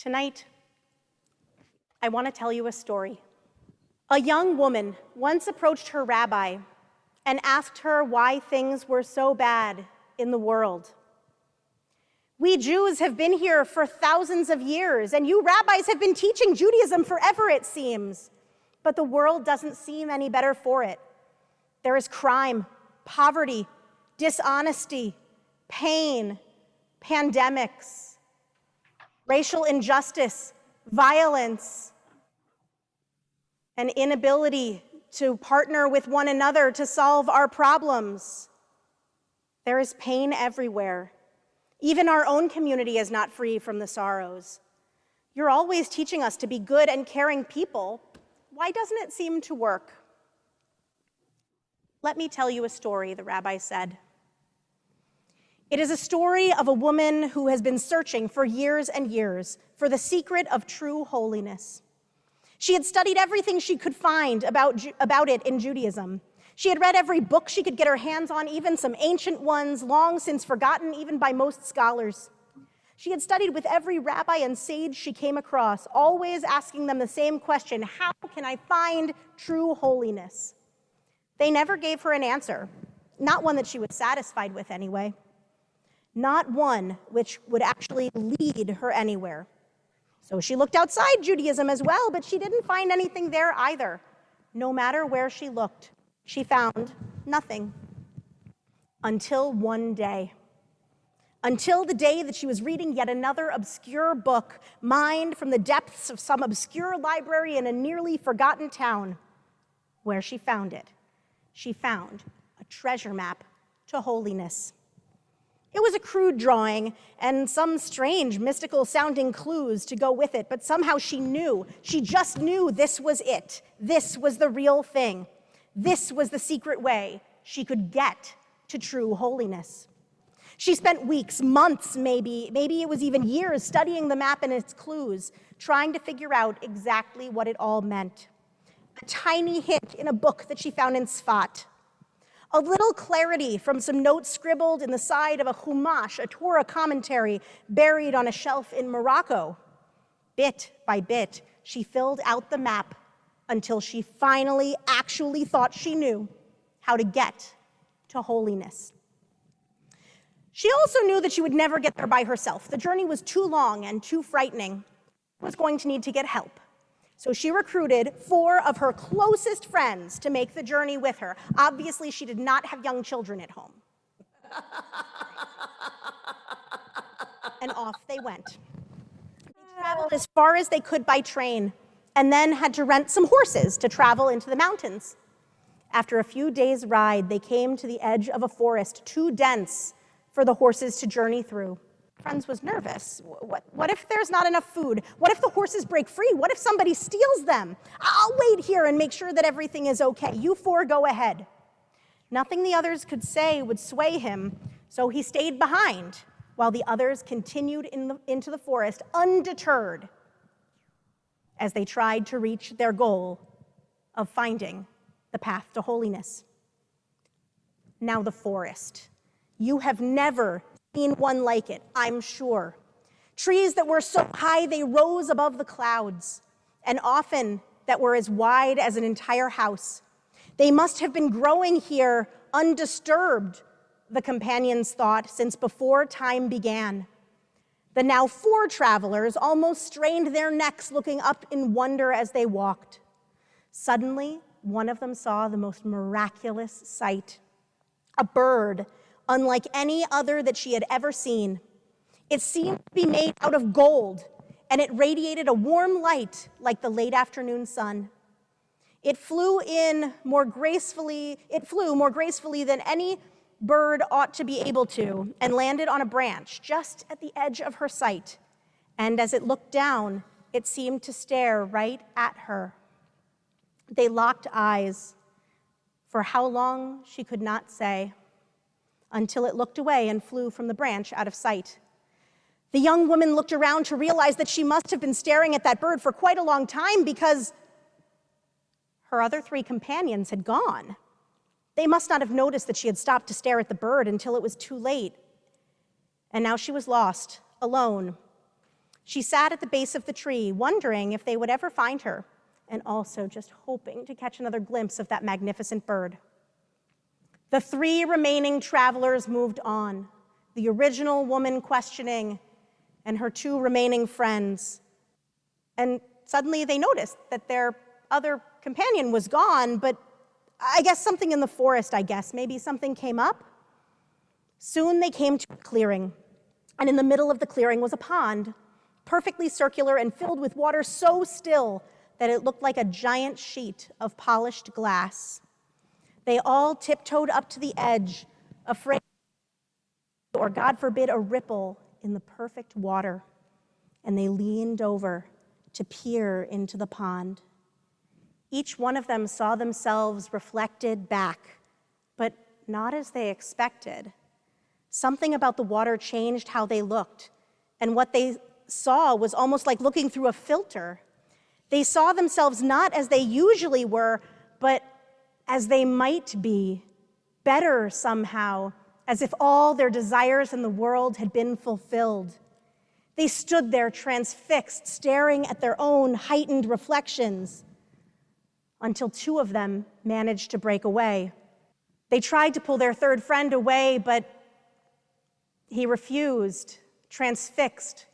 Tonight, I want to tell you a story. A young woman once approached her rabbi and asked her why things were so bad in the world. We Jews have been here for thousands of years, and you rabbis have been teaching Judaism forever, it seems. But the world doesn't seem any better for it. There is crime, poverty, dishonesty, pain, pandemics, racial injustice, violence, an inability to partner with one another to solve our problems. There is pain everywhere. Even our own community is not free from the sorrows. You're always teaching us to be good and caring people. Why doesn't it seem to work? Let me tell you a story, the rabbi said. It is a story of a woman who has been searching for years and years for the secret of true holiness. She had studied everything she could find about it in Judaism. She had read every book she could get her hands on, even some ancient ones, long since forgotten even by most scholars. She had studied with every rabbi and sage she came across, always asking them the same question: how can I find true holiness? They never gave her an answer, not one that she was satisfied with anyway. Not one which would actually lead her anywhere. So she looked outside Judaism as well, but she didn't find anything there either. No matter where she looked, she found nothing. Until one day. Until the day that she was reading yet another obscure book, mined from the depths of some obscure library in a nearly forgotten town, where she found it. She found a treasure map to holiness. It was a crude drawing and some strange mystical sounding clues to go with it, but somehow she just knew this was it. This was the real thing. This was the secret way she could get to true holiness. She spent weeks, months maybe it was even years, studying the map and its clues, trying to figure out exactly what it all meant. A tiny hint in a book that she found in Sfat. A little clarity from some notes scribbled in the side of a Chumash, a Torah commentary, buried on a shelf in Morocco. Bit by bit, she filled out the map until she finally actually thought she knew how to get to holiness. She also knew that she would never get there by herself. The journey was too long and too frightening. She was going to need to get help. So she recruited 4 of her closest friends to make the journey with her. Obviously, she did not have young children at home. And off they went. They traveled as far as they could by train, and then had to rent some horses to travel into the mountains. After a few days' ride, they came to the edge of a forest too dense for the horses to journey through. Friends was nervous. What if there's not enough food? What if the horses break free? What if somebody steals them? I'll wait here and make sure that everything is okay. You 4 go ahead. Nothing the others could say would sway him, so he stayed behind while the others continued into the forest undeterred as they tried to reach their goal of finding the path to holiness. Now the forest. You have never seen one like it, I'm sure. Trees that were so high they rose above the clouds, and often that were as wide as an entire house. They must have been growing here undisturbed, the companions thought, since before time began. The now 4 travelers almost strained their necks looking up in wonder as they walked. Suddenly, one of them saw the most miraculous sight. A bird, unlike any other that she had ever seen. It seemed to be made out of gold, and it radiated a warm light like the late afternoon sun. It flew more gracefully than any bird ought to be able to, and landed on a branch just at the edge of her sight. And as it looked down, it seemed to stare right at her. They locked eyes. For how long, she could not say, until it looked away and flew from the branch out of sight. The young woman looked around to realize that she must have been staring at that bird for quite a long time, because her other 3 companions had gone. They must not have noticed that she had stopped to stare at the bird until it was too late. And now she was lost, alone. She sat at the base of the tree, wondering if they would ever find her, and also just hoping to catch another glimpse of that magnificent bird. The 3 remaining travelers moved on, the original woman questioning, and her 2 remaining friends. And suddenly they noticed that their other companion was gone, but I guess something in the forest, maybe something came up. Soon they came to a clearing, and in the middle of the clearing was a pond, perfectly circular and filled with water so still that it looked like a giant sheet of polished glass. They all tiptoed up to the edge, afraid, or God forbid, a ripple in the perfect water, and they leaned over to peer into the pond. Each one of them saw themselves reflected back, but not as they expected. Something about the water changed how they looked, and what they saw was almost like looking through a filter. They saw themselves not as they usually were, but as they might be, better somehow, as if all their desires in the world had been fulfilled. They stood there transfixed, staring at their own heightened reflections, until 2 of them managed to break away. They tried to pull their 3rd friend away, but he refused, transfixed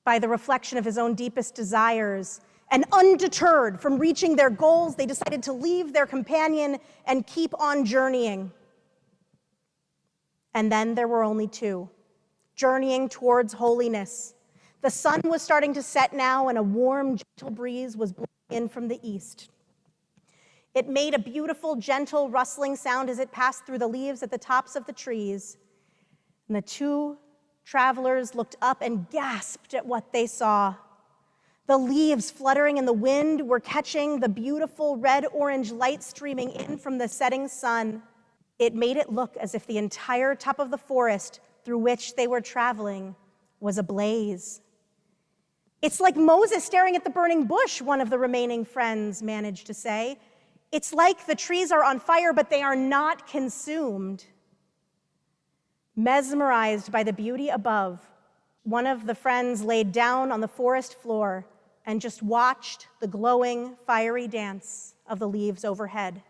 by the reflection of his own deepest desires. And undeterred from reaching their goals, they decided to leave their companion and keep on journeying. And then there were only 2, journeying towards holiness. The sun was starting to set now, and a warm, gentle breeze was blowing in from the east. It made a beautiful, gentle, rustling sound as it passed through the leaves at the tops of the trees. And the 2 travelers looked up and gasped at what they saw. The leaves fluttering in the wind were catching the beautiful red-orange light streaming in from the setting sun. It made it look as if the entire top of the forest through which they were traveling was ablaze. "It's like Moses staring at the burning bush," one of the remaining friends managed to say. "It's like the trees are on fire, but they are not consumed." Mesmerized by the beauty above, one of the friends laid down on the forest floor and just watched the glowing, fiery dance of the leaves overhead.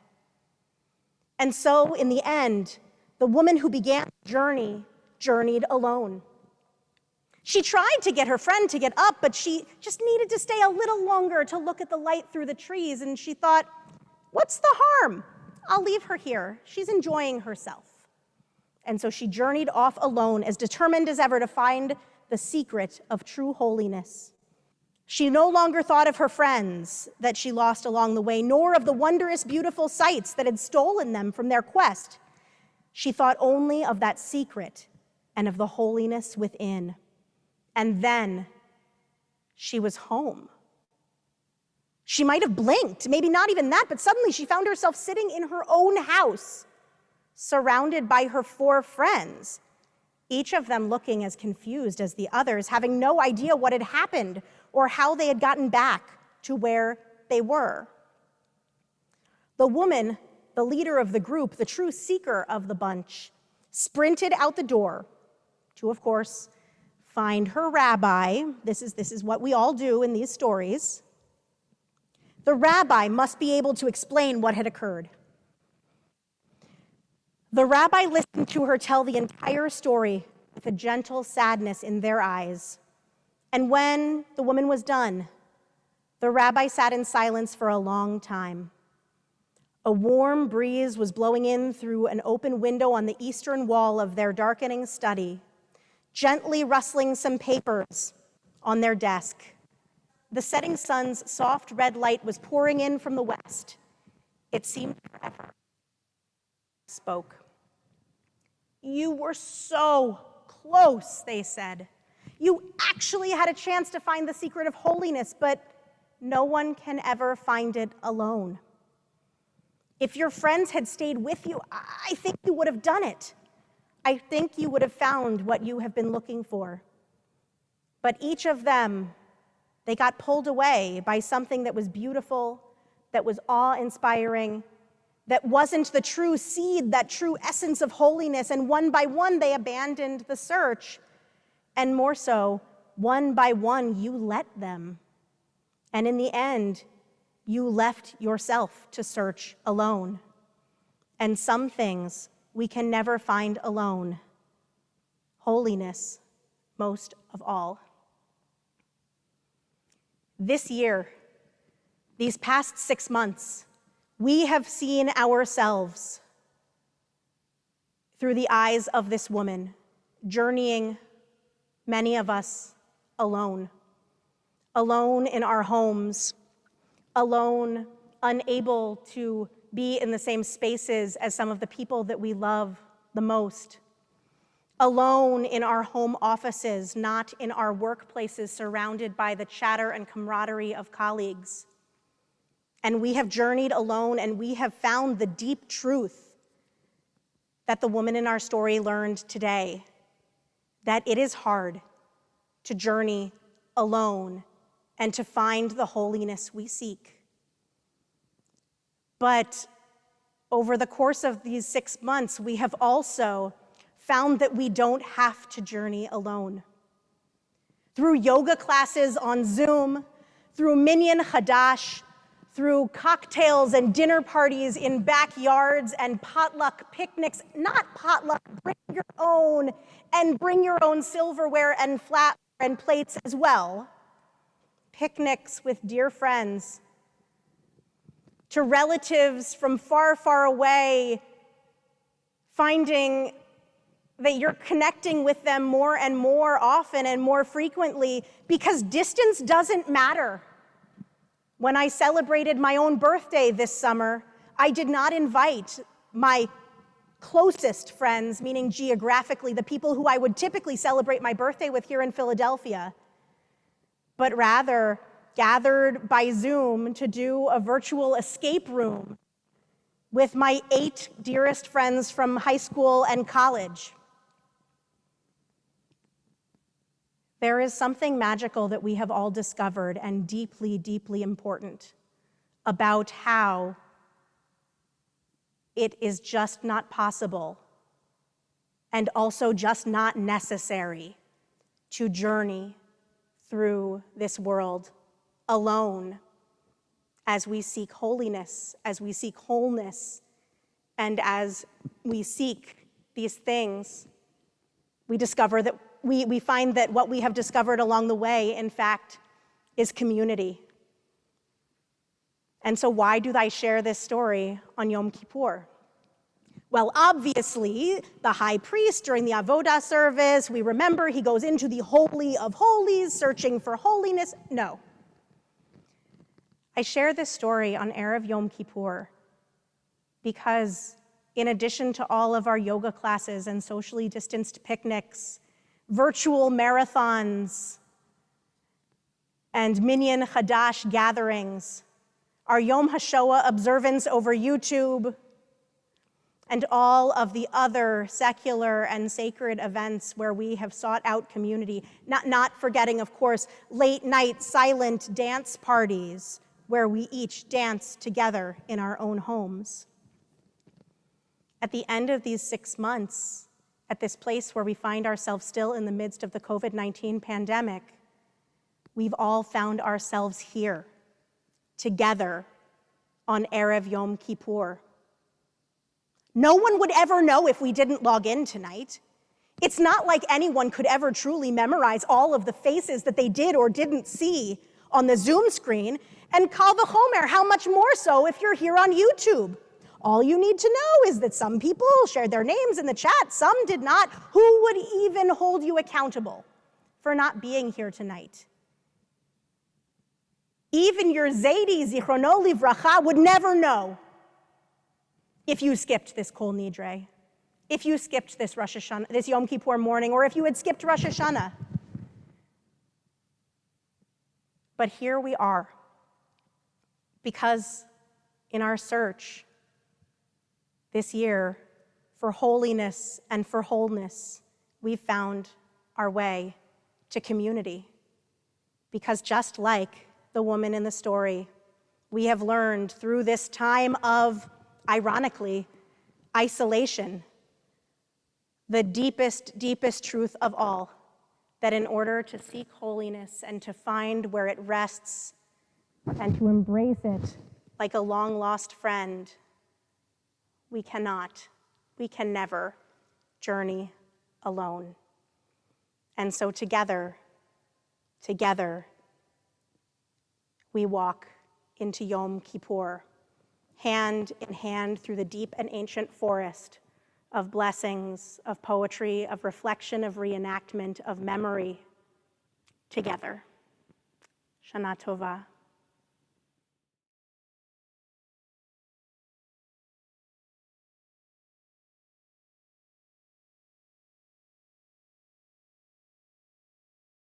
And so, in the end, the woman who began the journey journeyed alone. She tried to get her friend to get up, but she just needed to stay a little longer to look at the light through the trees, and she thought, "What's the harm? I'll leave her here. She's enjoying herself." And so she journeyed off alone, as determined as ever to find the secret of true holiness. She no longer thought of her friends that she lost along the way, nor of the wondrous, beautiful sights that had stolen them from their quest. She thought only of that secret and of the holiness within. And then she was home. She might have blinked, maybe not even that, but suddenly she found herself sitting in her own house, surrounded by her 4 friends, each of them looking as confused as the others, having no idea what had happened or how they had gotten back to where they were. The woman, the leader of the group, the true seeker of the bunch, sprinted out the door to, of course, find her rabbi. This is what we all do in these stories. The rabbi must be able to explain what had occurred. The rabbi listened to her tell the entire story with a gentle sadness in their eyes. And when the woman was done, the rabbi sat in silence for a long time. A warm breeze was blowing in through an open window on the eastern wall of their darkening study, gently rustling some papers on their desk. The setting sun's soft red light was pouring in from the west. It seemed forever. Spoke. "You were so close," they said. "You actually had a chance to find the secret of holiness, but no one can ever find it alone. If your friends had stayed with you, I think you would have done it. I think you would have found what you have been looking for. But each of them, they got pulled away by something that was beautiful, that was awe-inspiring, that wasn't the true seed, that true essence of holiness, and one by one they abandoned the search. And more so, one by one, you let them. And in the end, you left yourself to search alone. And some things we can never find alone. Holiness, most of all. This year, these past 6 months, we have seen ourselves through the eyes of this woman, journeying, many of us, alone. Alone in our homes, alone, unable to be in the same spaces as some of the people that we love the most. Alone in our home offices, not in our workplaces, surrounded by the chatter and camaraderie of colleagues. And we have journeyed alone, and we have found the deep truth that the woman in our story learned today, that it is hard to journey alone and to find the holiness we seek. But over the course of these 6 months, we have also found that we don't have to journey alone. Through yoga classes on Zoom, through minyan Hadash, through cocktails and dinner parties in backyards and potluck picnics, not potluck, bring your own, and bring your own silverware and flatware and plates as well. Picnics with dear friends, to relatives from far, far away, finding that you're connecting with them more and more often and more frequently because distance doesn't matter. When I celebrated my own birthday this summer, I did not invite my closest friends, meaning geographically, the people who I would typically celebrate my birthday with here in Philadelphia, but rather gathered by Zoom to do a virtual escape room with my 8 dearest friends from high school and college. There is something magical that we have all discovered and deeply, deeply important about how it is just not possible and also just not necessary to journey through this world alone as we seek holiness, as we seek wholeness, and as we seek these things. We discover that we find that what we have discovered along the way, in fact, is community. And so why do I share this story on Yom Kippur? Well, obviously, the high priest during the Avodah service, we remember he goes into the Holy of Holies, searching for holiness. No. I share this story on Erev Yom Kippur because in addition to all of our yoga classes and socially distanced picnics, virtual marathons, and minyan Hadash gatherings, our Yom HaShoah observance over YouTube, and all of the other secular and sacred events where we have sought out community, not forgetting, of course, late night silent dance parties where we each dance together in our own homes. At the end of these 6 months, at this place where we find ourselves still in the midst of the COVID-19 pandemic, we've all found ourselves here, together on Erev Yom Kippur. No one would ever know if we didn't log in tonight. It's not like anyone could ever truly memorize all of the faces that they did or didn't see on the Zoom screen, and kal v'chomer, how much more so if you're here on YouTube. All you need to know is that some people shared their names in the chat, some did not. Who would even hold you accountable for not being here tonight? Even your Zaidi, Zichrono Livracha, would never know if you skipped this Kol Nidrei, if you skipped this Rosh Hashanah, this Yom Kippur morning, or if you had skipped Rosh Hashanah. But here we are, because in our search this year for holiness and for wholeness, we've found our way to community. Because just like the woman in the story, we have learned through this time of, ironically, isolation, the deepest, deepest truth of all, that in order to seek holiness and to find where it rests and to embrace it like a long-lost friend, we can never journey alone. And so together, we walk into Yom Kippur, hand in hand through the deep and ancient forest of blessings, of poetry, of reflection, of reenactment, of memory, together. Shana Tova.